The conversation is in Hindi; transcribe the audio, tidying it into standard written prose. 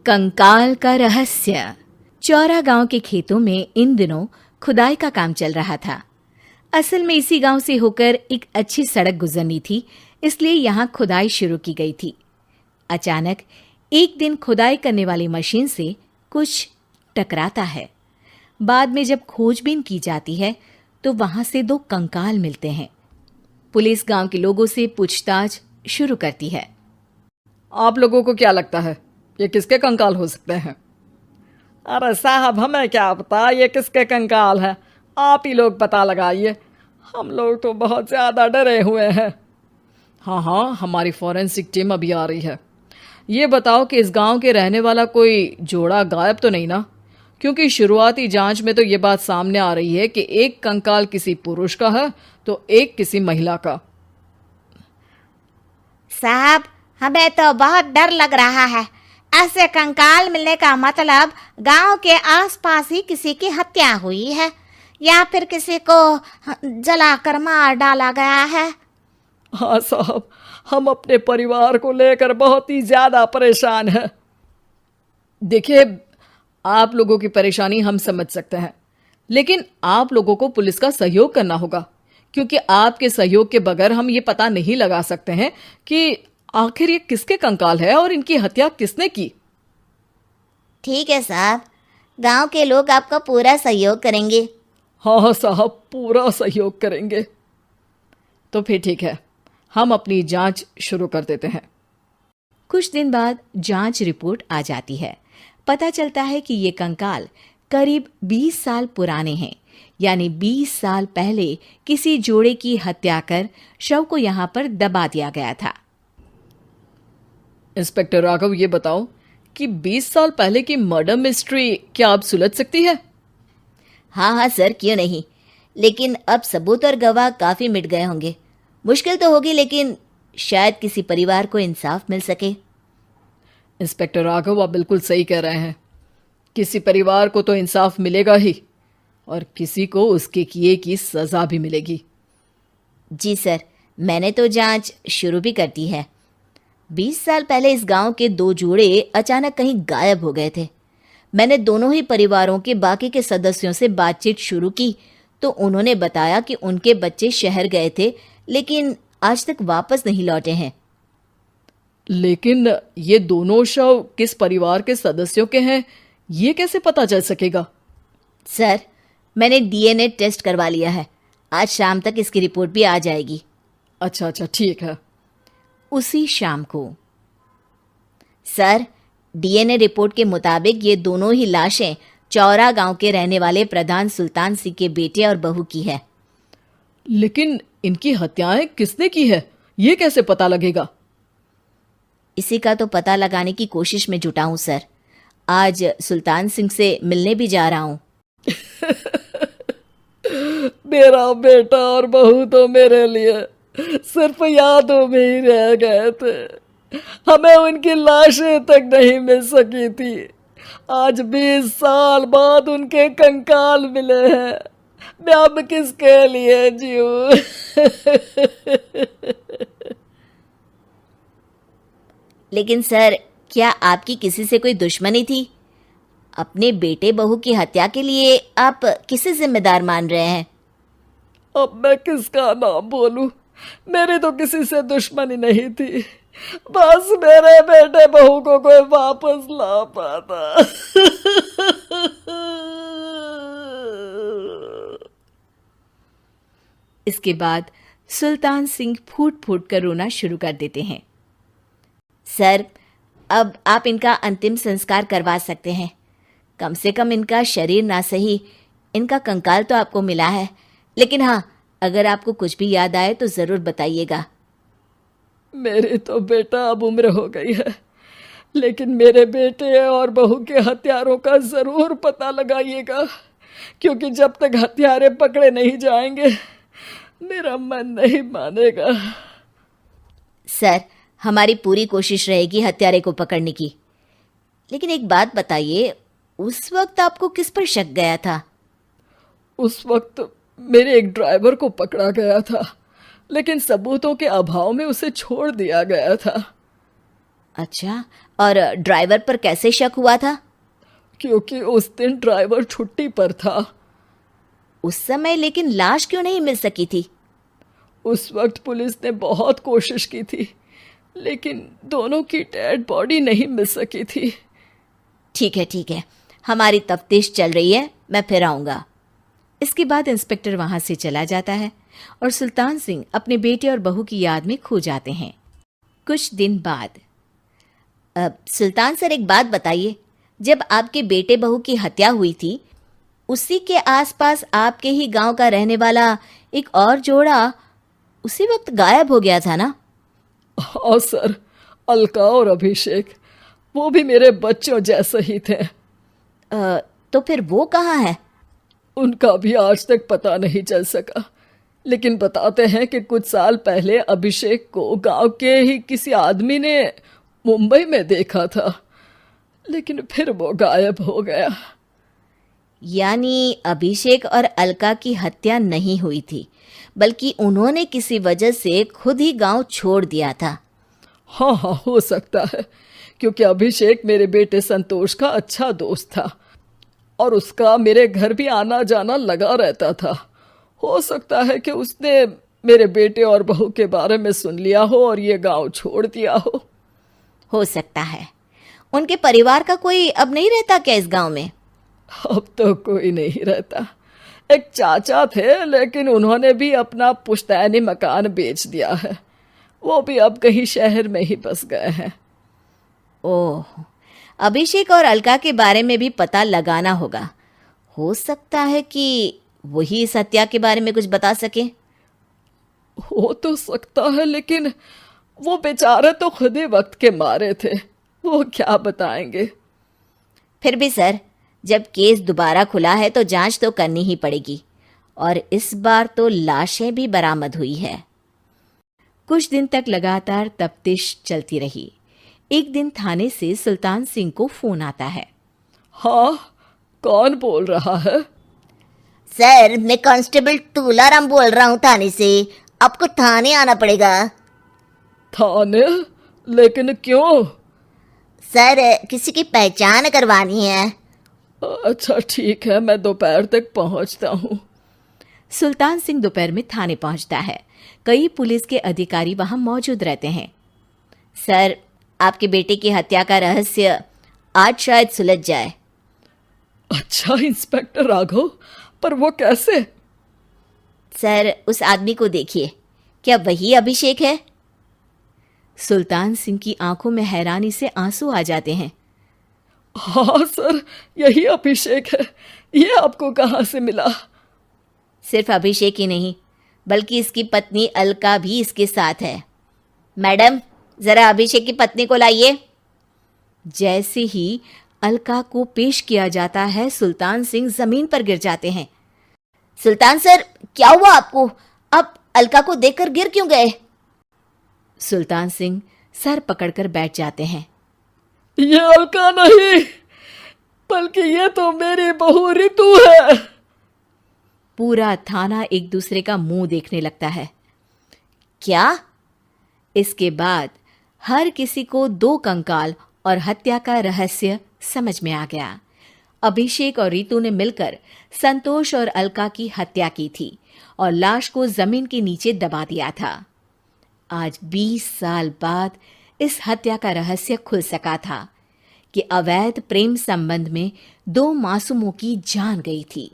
कंकाल का रहस्य। चौरा गांव के खेतों में इन दिनों खुदाई का काम चल रहा था। असल में इसी गांव से होकर एक अच्छी सड़क गुजरनी थी, इसलिए यहाँ खुदाई शुरू की गई थी। अचानक एक दिन खुदाई करने वाली मशीन से कुछ टकराता है। बाद में जब खोजबीन की जाती है तो वहां से 2 कंकाल मिलते हैं। पुलिस गांव के लोगों से पूछताछ शुरू करती है। आप लोगों को क्या लगता है ये किसके कंकाल हो सकते हैं? अरे साहब, हमें क्या पता ये किसके कंकाल है, आप ही लोग पता लगाइए। हम लोग तो बहुत ज़्यादा डरे हुए हैं। हाँ, हमारी फॉरेंसिक टीम अभी आ रही है। ये बताओ कि इस गांव के रहने वाला कोई जोड़ा गायब तो नहीं ना? क्योंकि शुरुआती जांच में तो ये बात सामने आ रही है कि एक कंकाल किसी पुरुष का है तो एक किसी महिला का। साहब, हमें तो बहुत डर लग रहा है। ऐसे कंकाल मिलने का मतलब गांव के आसपास ही किसी की हत्या हुई है या फिर किसी को जलाकर मार डाला गया है। हाँ साहब, हम अपने परिवार को लेकर बहुत ही ज़्यादा परेशान हैं। देखिए, आप लोगों की परेशानी हम समझ सकते हैं, लेकिन आप लोगों को पुलिस का सहयोग करना होगा, क्योंकि आपके सहयोग के बगैर हम ये पता नहीं लगा सकते हैं कि आखिर ये किसके कंकाल है और इनकी हत्या किसने की। ठीक है साहब, गांव के लोग आपका पूरा सहयोग करेंगे। हाँ साहब, पूरा सहयोग करेंगे। तो फिर ठीक है, हम अपनी जांच शुरू कर देते हैं। कुछ दिन बाद जांच रिपोर्ट आ जाती है। पता चलता है कि ये कंकाल करीब 20 साल पुराने हैं, यानी 20 साल पहले किसी जोड़े की हत्या कर शव को यहाँ पर दबा दिया गया था। इंस्पेक्टर राघव, ये बताओ कि 20 साल पहले की मर्डर मिस्ट्री क्या आप सुलझ सकती है? हाँ सर, क्यों नहीं। लेकिन अब सबूत और गवाह काफ़ी मिट गए होंगे। मुश्किल तो होगी, लेकिन शायद किसी परिवार को इंसाफ मिल सके। इंस्पेक्टर राघव, आप बिल्कुल सही कह रहे हैं। किसी परिवार को तो इंसाफ मिलेगा ही और किसी को उसके किए की सज़ा भी मिलेगी। जी सर, मैंने तो जांच शुरू भी कर दी है। 20 साल पहले इस गांव के 2 जोड़े अचानक कहीं गायब हो गए थे। मैंने दोनों ही परिवारों के बाकी के सदस्यों से बातचीत शुरू की तो उन्होंने बताया कि उनके बच्चे शहर गए थे, लेकिन आज तक वापस नहीं लौटे हैं। लेकिन ये दोनों शव किस परिवार के सदस्यों के हैं, ये कैसे पता चल सकेगा? सर, मैंने डीएनए टेस्ट करवा लिया है। आज शाम तक इसकी रिपोर्ट भी आ जाएगी। अच्छा, ठीक है। उसी शाम को सर, डीएनए रिपोर्ट के मुताबिक ये दोनों ही लाशें चौरा गांव के रहने वाले प्रधान सुल्तान सिंह के बेटे और बहू की है। लेकिन इनकी हत्याएं किसने की है, ये कैसे पता लगेगा? इसी का तो पता लगाने की कोशिश में जुटा हूं सर। आज सुल्तान सिंह से मिलने भी जा रहा हूं। मेरा बेटा और बहू तो मेरे लिए सिर्फ यादों में ही रह गए थे। हमें उनकी लाशें तक नहीं मिल सकी थी। आज 20 साल बाद उनके कंकाल मिले हैं। मैं अब किसके लिए जीऊं? लेकिन सर, क्या आपकी किसी से कोई दुश्मनी थी? अपने बेटे बहू की हत्या के लिए आप किसे जिम्मेदार मान रहे हैं? अब मैं किसका नाम बोलूं? मेरी तो किसी से दुश्मनी नहीं थी, बस मेरे बेटे बहू को कोई वापस ला पाता। इसके बाद सुल्तान सिंह फूट फूट कर रोना शुरू कर देते हैं। सर, अब आप इनका अंतिम संस्कार करवा सकते हैं। कम से कम इनका शरीर ना सही, इनका कंकाल तो आपको मिला है। लेकिन हाँ, अगर आपको कुछ भी याद आए तो ज़रूर बताइएगा। मेरी तो बेटा अब उम्र हो गई है, लेकिन मेरे बेटे और बहू के हत्यारों का ज़रूर पता लगाइएगा, क्योंकि जब तक हत्यारे पकड़े नहीं जाएंगे मेरा मन नहीं मानेगा। सर, हमारी पूरी कोशिश रहेगी हत्यारे को पकड़ने की। लेकिन एक बात बताइए, उस वक्त आपको किस पर शक गया था? उस वक्त मेरे एक ड्राइवर को पकड़ा गया था, लेकिन सबूतों के अभाव में उसे छोड़ दिया गया था। अच्छा, और ड्राइवर पर कैसे शक हुआ था? क्योंकि उस दिन ड्राइवर छुट्टी पर था। उस समय लेकिन लाश क्यों नहीं मिल सकी थी? उस वक्त पुलिस ने बहुत कोशिश की थी, लेकिन दोनों की डेड बॉडी नहीं मिल सकी थी। ठीक है, हमारी तफ्तीश चल रही है, मैं फिर आऊंगा। इसके बाद इंस्पेक्टर वहां से चला जाता है और सुल्तान सिंह अपने बेटे और बहू की याद में खो जाते हैं। कुछ दिन बाद सुल्तान सर, एक बात बताइए, जब आपके बेटे बहू की हत्या हुई थी, उसी के आसपास आपके ही गांव का रहने वाला एक और जोड़ा उसी वक्त गायब हो गया था ना? हाँ सर, अलका और अभिषेक, वो भी मेरे बच्चों जैसे ही थे। तो फिर वो कहाँ है? उनका भी आज तक पता नहीं चल सका, लेकिन बताते हैं कि कुछ साल पहले अभिषेक को गांव के ही किसी आदमी ने मुंबई में देखा था, लेकिन फिर वो गायब हो गया। यानी अभिषेक और अलका की हत्या नहीं हुई थी, बल्कि उन्होंने किसी वजह से खुद ही गांव छोड़ दिया था। हाँ, हो सकता है, क्योंकि अभिषेक मेरे बेटे संतोष का अच्छा दोस्त था और उसका मेरे घर भी आना जाना लगा रहता था। हो सकता है कि उसने मेरे बेटे और बहू के बारे में सुन लिया हो और ये गांव छोड़ दिया हो सकता है। उनके परिवार का कोई अब नहीं रहता क्या इस गांव में? अब तो कोई नहीं रहता। एक चाचा थे, लेकिन उन्होंने भी अपना पुश्तैनी मकान बेच दिया है। वो भी अब कहीं शहर में ही बस गए हैं। ओह, अभिषेक और अलका के बारे में भी पता लगाना होगा। हो सकता है कि वही इस हत्या के बारे में कुछ बता सके। हो तो सकता है, लेकिन वो बेचारे तो खुद ही वक्त के मारे थे, वो क्या बताएंगे। फिर भी सर, जब केस दोबारा खुला है तो जांच तो करनी ही पड़ेगी, और इस बार तो लाशें भी बरामद हुई है। कुछ दिन तक लगातार तफ्तीश चलती रही। एक दिन थाने से सुल्तान सिंह को फोन आता है। हाँ, कौन बोल रहा है? सर, मैं कांस्टेबल तुलाराम बोल रहा हूँ थाने से। आपको थाने आना पड़ेगा। थाने? लेकिन क्यों? सर, किसी की पहचान करवानी है। अच्छा ठीक है, मैं दोपहर तक पहुंचता हूँ। सुल्तान सिंह दोपहर में थाने पहुंचता है। कई पुलिस के अधिकारी वहां मौजूद रहते हैं। सर, आपके बेटे की हत्या का रहस्य आज शायद सुलझ जाए। अच्छा इंस्पेक्टर राघव, पर वो कैसे? सर, उस आदमी को देखिए, क्या वही अभिषेक है? सुल्तान सिंह की आंखों में हैरानी से आंसू आ जाते हैं। हाँ सर, यही अभिषेक है। ये आपको कहाँ से मिला? सिर्फ अभिषेक ही नहीं, बल्कि इसकी पत्नी अलका भी इसके साथ है। मैडम, जरा अभिषेक की पत्नी को लाइए। जैसे ही अलका को पेश किया जाता है, सुल्तान सिंह जमीन पर गिर जाते हैं। सुल्तान सर, क्या हुआ आपको? आप अलका को देखकर गिर क्यों गए? सुल्तान सिंह सर पकड़कर बैठ जाते हैं। ये अलका नहीं, बल्कि ये तो मेरी बहू रितु है। पूरा थाना एक दूसरे का मुंह देखने लगता है। क्या? इसके बाद हर किसी को दो कंकाल और हत्या का रहस्य समझ में आ गया। अभिषेक और रितु ने मिलकर संतोष और अलका की हत्या की थी और लाश को जमीन के नीचे दबा दिया था। आज 20 साल बाद इस हत्या का रहस्य खुल सका था कि अवैध प्रेम संबंध में 2 मासूमों की जान गई थी।